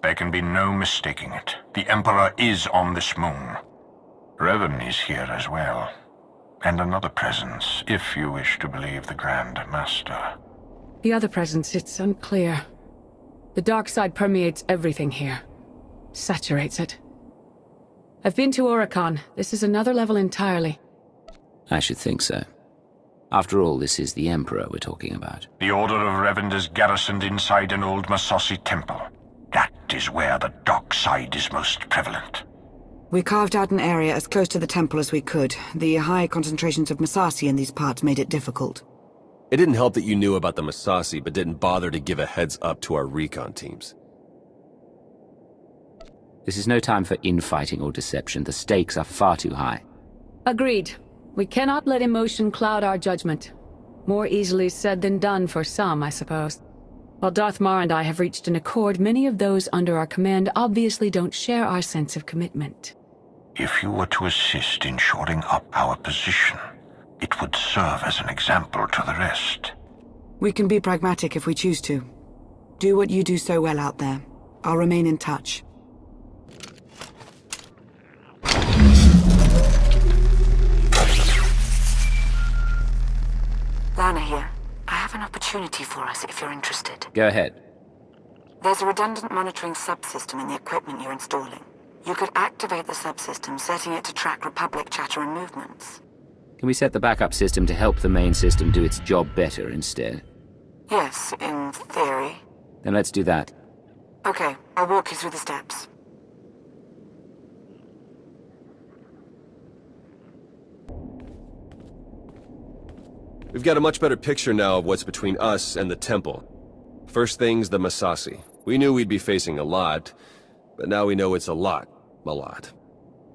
There can be no mistaking it. The Emperor is on this moon. Revan is here as well. And another presence, if you wish to believe the Grand Master. The other presence, it's unclear. The dark side permeates everything here. Saturates it. I've been to Oricon. This is another level entirely. I should think so. After all, this is the Emperor we're talking about. The Order of Revan is garrisoned inside an old Massassi temple. That is where the dark side is most prevalent. We carved out an area as close to the temple as we could. The high concentrations of Massassi in these parts made it difficult. It didn't help that you knew about the Massassi, but didn't bother to give a heads up to our recon teams. This is no time for infighting or deception. The stakes are far too high. Agreed. We cannot let emotion cloud our judgment. More easily said than done for some, I suppose. While Darth Mar and I have reached an accord, many of those under our command obviously don't share our sense of commitment. If you were to assist in shoring up our position, it would serve as an example to the rest. We can be pragmatic if we choose to. Do what you do so well out there. I'll remain in touch. Lana here. I have an opportunity for us if you're interested. Go ahead. There's a redundant monitoring subsystem in the equipment you're installing. You could activate the subsystem, setting it to track Republic chatter and movements. Can we set the backup system to help the main system do its job better instead? Yes, in theory. Then let's do that. Okay, I'll walk you through the steps. We've got a much better picture now of what's between us and the temple. First thing's the Massassi. We knew we'd be facing a lot, but now we know it's a lot. A lot.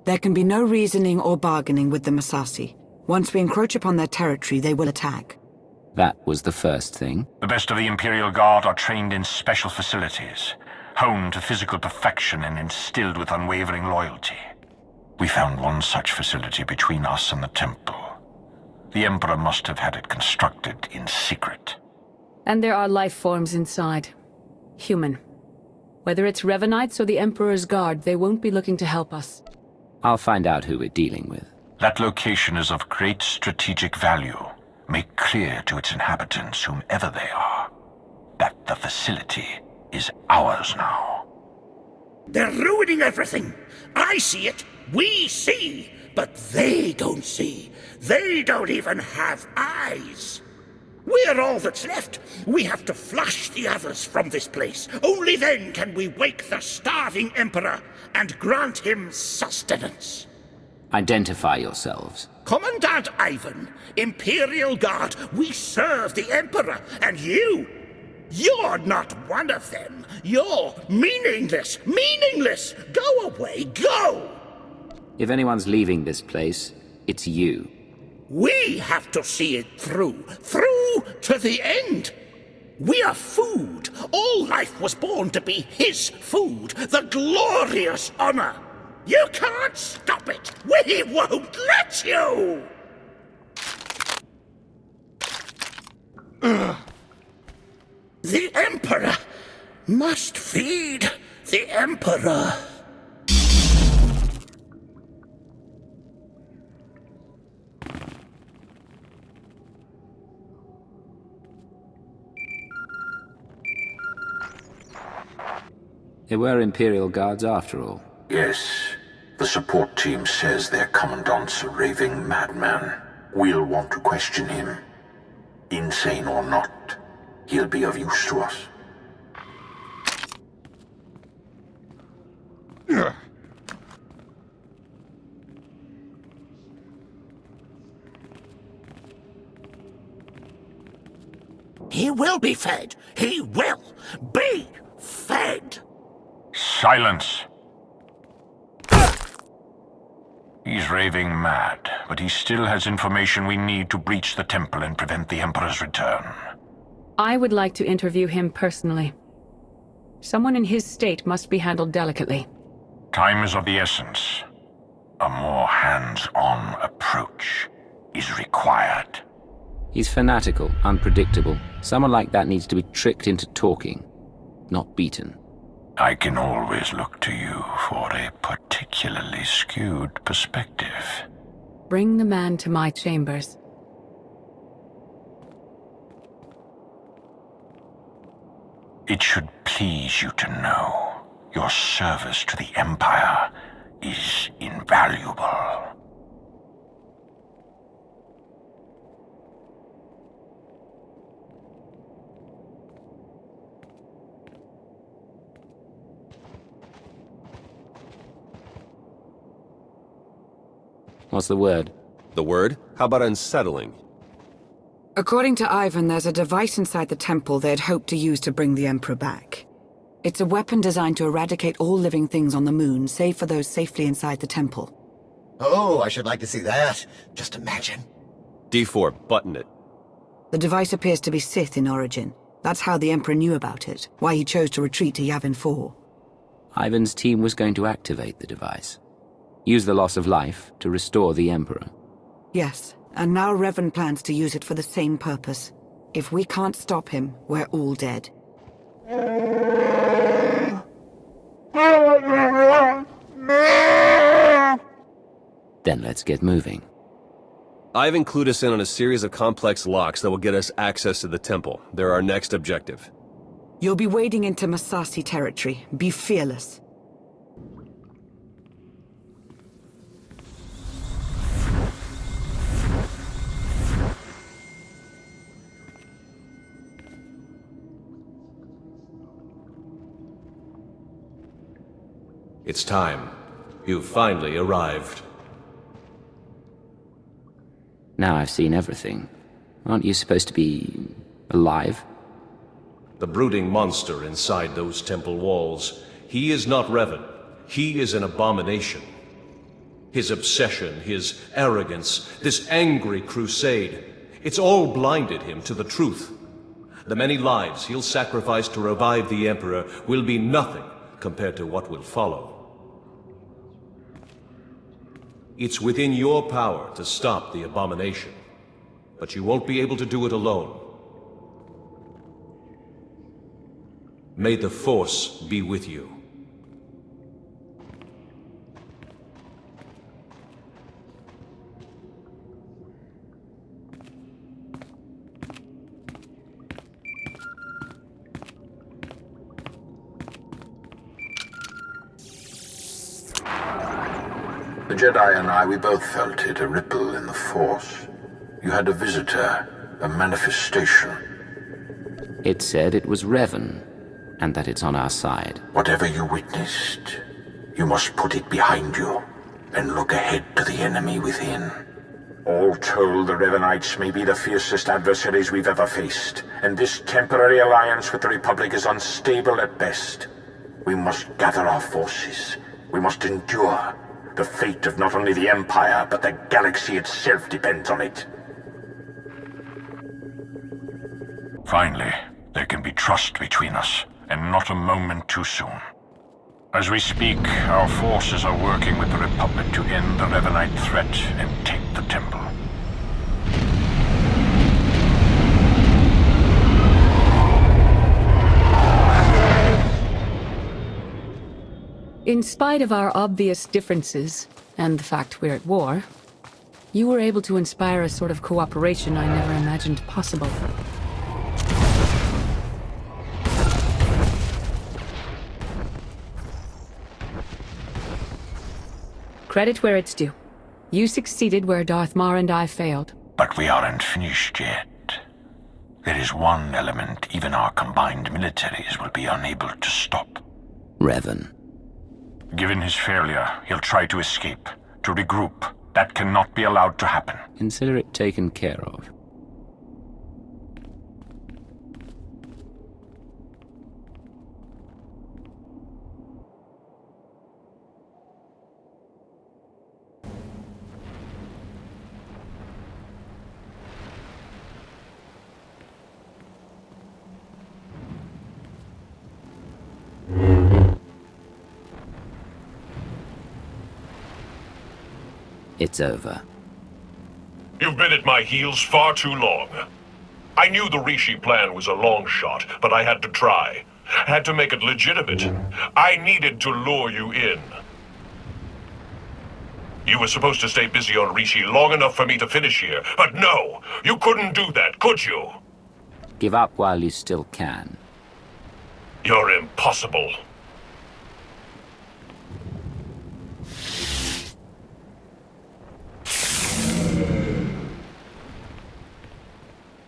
There can be no reasoning or bargaining with the Massassi. Once we encroach upon their territory, they will attack. That was the first thing. The best of the Imperial Guard are trained in special facilities, honed to physical perfection and instilled with unwavering loyalty. We found one such facility between us and the temple. The Emperor must have had it constructed in secret. And there are life forms inside. Human. Whether it's Revanites or the Emperor's Guard, they won't be looking to help us. I'll find out who we're dealing with. That location is of great strategic value. Make clear to its inhabitants, whomever they are, that the facility is ours now. They're ruining everything. I see it. We see. But they don't see. They don't even have eyes. We're all that's left. We have to flush the others from this place. Only then can we wake the starving Emperor and grant him sustenance. Identify yourselves. Commandant Yavin, Imperial Guard, we serve the Emperor, and you're not one of them. You're meaningless, meaningless. Go away, go! If anyone's leaving this place, it's you. We have to see it through to the end. We are food. All life was born to be his food, the glorious honor. You can't stop it. We won't let you. The Emperor must feed the Emperor. They were Imperial Guards after all. Yes. The support team says their commandant's a raving madman. We'll want to question him. Insane or not, he'll be of use to us. He will be fed. He will be fed. Silence! He's raving mad, but he still has information we need to breach the temple and prevent the Emperor's return. I would like to interview him personally. Someone in his state must be handled delicately. Time is of the essence. A more hands-on approach is required. He's fanatical, unpredictable. Someone like that needs to be tricked into talking, not beaten. I can always look to you for a particularly skewed perspective. Bring the man to my chambers. It should please you to know your service to the Empire is invaluable. What's the word? The word? How about unsettling? According to Yavin, there's a device inside the temple they'd hoped to use to bring the Emperor back. It's a weapon designed to eradicate all living things on the moon, save for those safely inside the temple. Oh, I should like to see that. Just imagine. D4, button it. The device appears to be Sith in origin. That's how the Emperor knew about it, why he chose to retreat to Yavin 4. Ivan's team was going to activate the device. Use the loss of life to restore the Emperor. Yes, and now Revan plans to use it for the same purpose. If we can't stop him, we're all dead. Then let's get moving. Ivan clued us in on a series of complex locks that will get us access to the temple. They're our next objective. You'll be wading into Masasi territory. Be fearless. It's time. You've finally arrived. Now I've seen everything. Aren't you supposed to be alive? The brooding monster inside those temple walls. He is not Revan. He is an abomination. His obsession, his arrogance, this angry crusade, it's all blinded him to the truth. The many lives he'll sacrifice to revive the Emperor will be nothing compared to what will follow. It's within your power to stop the abomination, but you won't be able to do it alone. May the Force be with you. The Jedi and I, we both felt it, a ripple in the Force. You had a visitor, a manifestation. It said it was Revan, and that it's on our side. Whatever you witnessed, you must put it behind you and look ahead to the enemy within. All told, the Revanites may be the fiercest adversaries we've ever faced, and this temporary alliance with the Republic is unstable at best. We must gather our forces. We must endure. The fate of not only the Empire, but the galaxy itself depends on it. Finally, there can be trust between us, and not a moment too soon. As we speak, our forces are working with the Republic to end the Revanite threat and take the temple. In spite of our obvious differences, and the fact we're at war, you were able to inspire a sort of cooperation I never imagined possible. Credit where it's due. You succeeded where Darth Mar and I failed. But we aren't finished yet. There is one element even our combined militaries will be unable to stop. Revan. Given his failure, he'll try to escape, to regroup. That cannot be allowed to happen. Consider it taken care of. It's over. You've been at my heels far too long. I knew the Rishi plan was a long shot, but I had to try. Had to make it legitimate. I needed to lure you in. You were supposed to stay busy on Rishi long enough for me to finish here, but no! You couldn't do that, could you? Give up while you still can. You're impossible.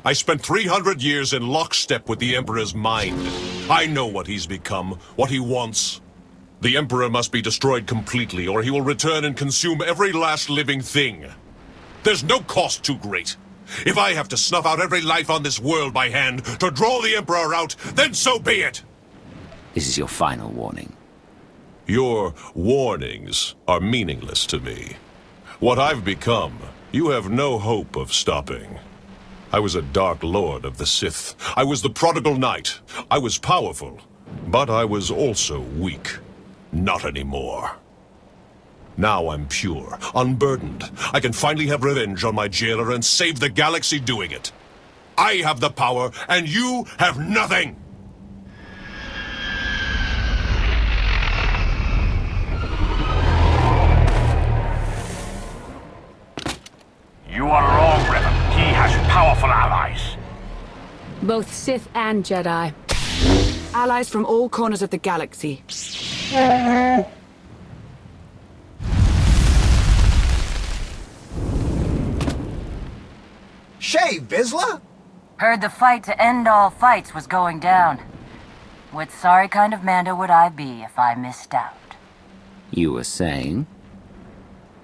I spent 300 years in lockstep with the Emperor's mind. I know what he's become, what he wants. The Emperor must be destroyed completely, or he will return and consume every last living thing. There's no cost too great. If I have to snuff out every life on this world by hand to draw the Emperor out, then so be it! This is your final warning. Your warnings are meaningless to me. What I've become, you have no hope of stopping. I was a Dark Lord of the Sith. I was the prodigal knight. I was powerful, but I was also weak. Not anymore. Now I'm pure, unburdened. I can finally have revenge on my jailer and save the galaxy doing it. I have the power, and you have nothing! You are wrong, Revan. He has powerful allies. Both Sith and Jedi. Allies from all corners of the galaxy. Shay, Vizsla? Heard the fight to end all fights was going down. What sorry kind of Mando would I be if I missed out? You were saying?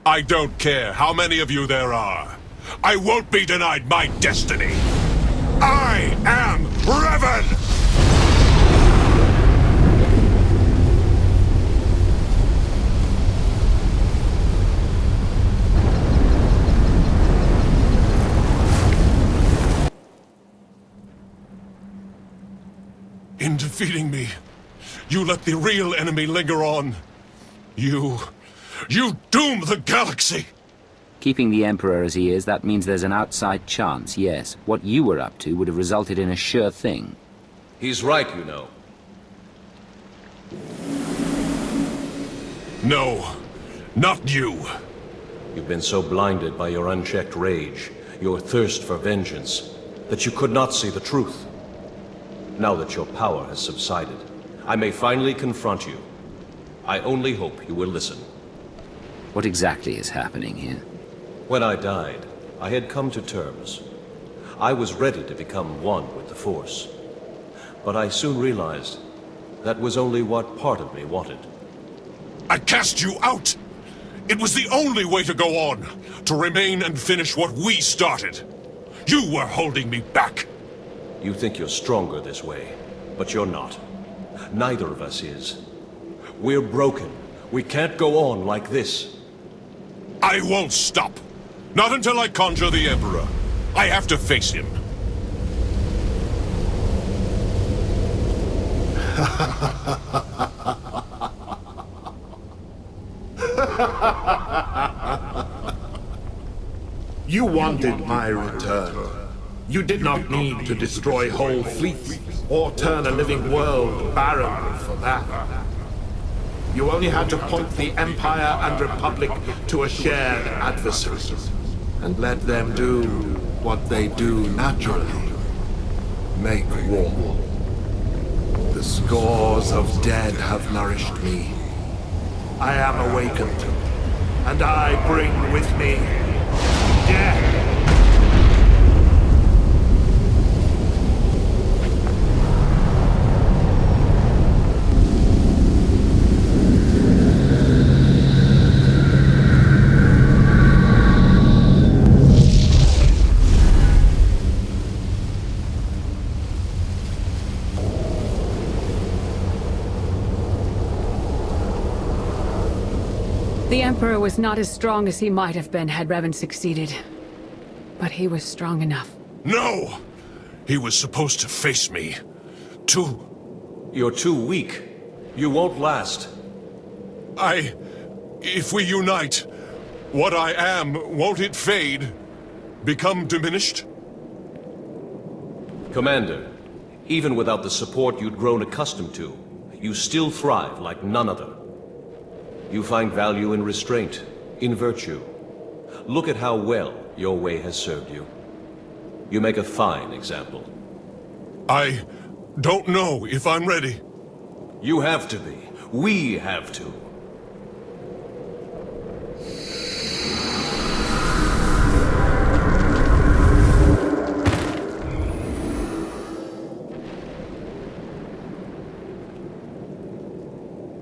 I don't care how many of you there are. I won't be denied my destiny. I am Revan! In defeating me, you let the real enemy linger on. You doom the galaxy! Keeping the Emperor as he is, that means there's an outside chance, yes. What you were up to would have resulted in a sure thing. He's right, you know. No, not you. You've been so blinded by your unchecked rage, your thirst for vengeance, that you could not see the truth. Now that your power has subsided, I may finally confront you. I only hope you will listen. What exactly is happening here? When I died, I had come to terms. I was ready to become one with the Force. But I soon realized that was only what part of me wanted. I cast you out! It was the only way to go on, to remain and finish what we started. You were holding me back. You think you're stronger this way, but you're not. Neither of us is. We're broken. We can't go on like this. I won't stop. Not until I conjure the Emperor. I have to face him. You wanted my return. You did not need to destroy whole fleets or turn a living world barren for that. You only had to point the Empire and Republic to a shared adversary and let them do what they do naturally. Make war. The scores of dead have nourished me. I am awakened, and I bring with me death. The Emperor was not as strong as he might have been had Revan succeeded. But he was strong enough. No! He was supposed to face me. You're too weak. You won't last. If we unite, what I am, won't it fade? Become diminished? Commander, Even without the support you'd grown accustomed to, you still thrive like none other. You find value in restraint, in virtue. Look at how well your way has served you. You make a fine example. I don't know if I'm ready. You have to be. We have to.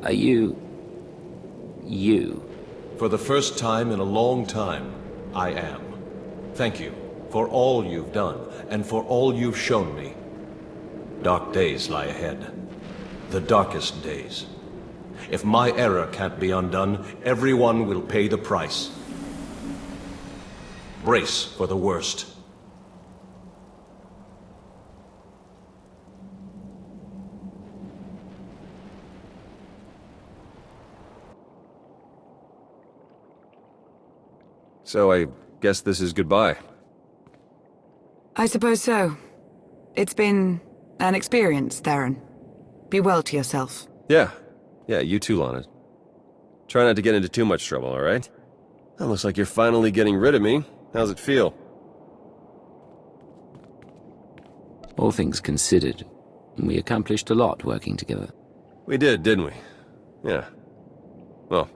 Are you... For the first time in a long time, I am. Thank you for all you've done, and for all you've shown me. Dark days lie ahead. The darkest days. If my error can't be undone, everyone will pay the price. Brace for the worst. So I guess this is goodbye. I suppose so. It's been an experience, Theron. Be well to yourself. Yeah, you too, Lana. Try not to get into too much trouble, alright? That looks like you're finally getting rid of me. How's it feel? All things considered, we accomplished a lot working together. We did, didn't we? Yeah. Well,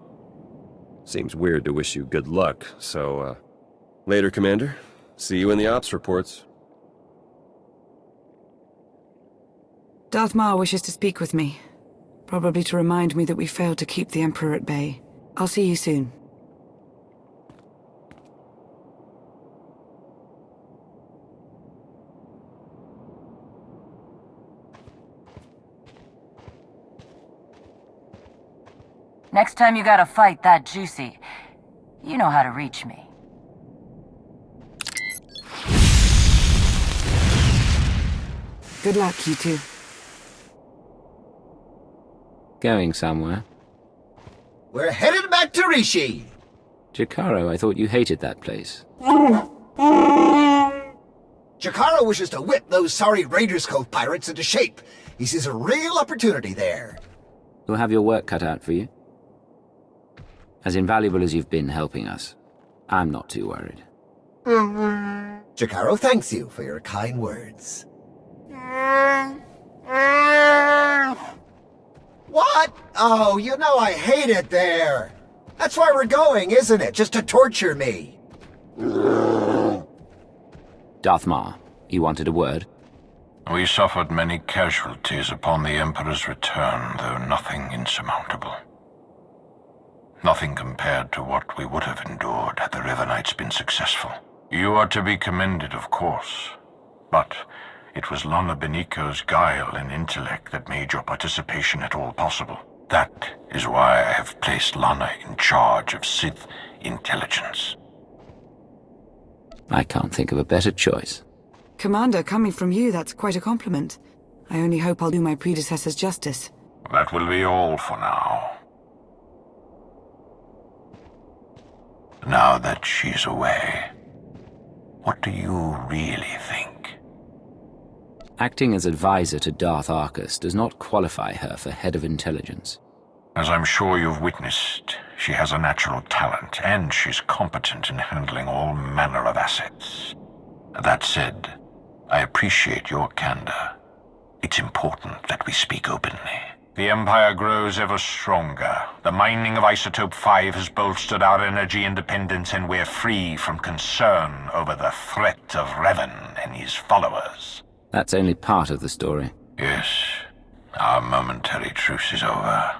seems weird to wish you good luck, so, later, Commander. See you in the ops reports. Darth Maul wishes to speak with me. Probably to remind me that we failed to keep the Emperor at bay. I'll see you soon. Next time you got a fight that juicy, you know how to reach me. Good luck, you two. Going somewhere? We're headed back to Rishi. Jakaro, I thought you hated that place. Jakaro wishes to whip those sorry Raiders Cove pirates into shape. He sees a real opportunity there. You'll have your work cut out for you. As invaluable as you've been helping us, I'm not too worried. Jakaro thanks you for your kind words. What? Oh, you know I hate it there. That's why we're going, isn't it? Just to torture me. Darth Maul, you wanted a word? We suffered many casualties upon the Emperor's return, though nothing insurmountable. Nothing compared to what we would have endured had the River Knights been successful. You are to be commended, of course, but it was Lana Beniko's guile and intellect that made your participation at all possible. That is why I have placed Lana in charge of Sith intelligence. I can't think of a better choice. Commander, coming from you, that's quite a compliment. I only hope I'll do my predecessors justice. That will be all for now. Now that she's away, what do you really think? Acting as advisor to Darth Arcus does not qualify her for head of intelligence. As I'm sure you've witnessed, she has a natural talent, and she's competent in handling all manner of assets. That said, I appreciate your candor. It's important that we speak openly. The Empire grows ever stronger. The mining of Isotope 5 has bolstered our energy independence, and we're free from concern over the threat of Revan and his followers. That's only part of the story. Yes, our momentary truce is over.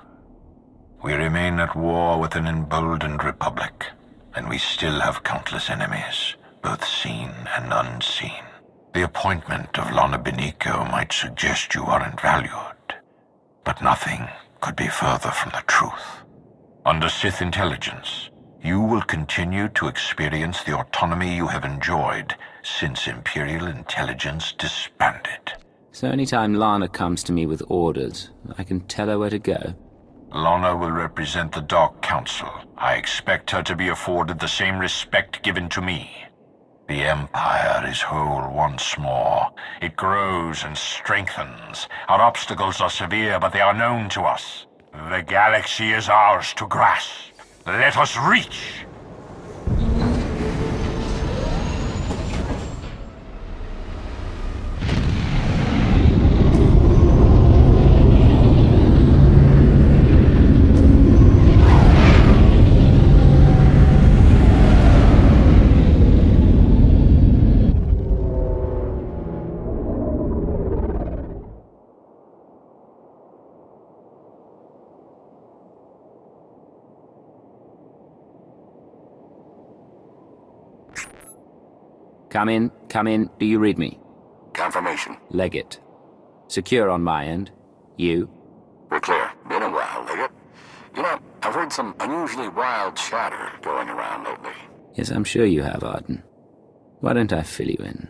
We remain at war with an emboldened republic, and we still have countless enemies, both seen and unseen. The appointment of Lana Beniko might suggest you aren't valued, but nothing could be further from the truth. Under Sith intelligence, you will continue to experience the autonomy you have enjoyed since Imperial intelligence disbanded. So anytime Lana comes to me with orders, I can tell her where to go? Lana will represent the Dark Council. I expect her to be afforded the same respect given to me. The Empire is whole once more. It grows and strengthens. Our obstacles are severe, but they are known to us. The galaxy is ours to grasp. Let us reach! Come in. Do you read me? Confirmation. Leggett. Secure on my end. You? We're clear. Been a while, Leggett. You know, I've heard some unusually wild chatter going around lately. Yes, I'm sure you have, Arden. Why don't I fill you in?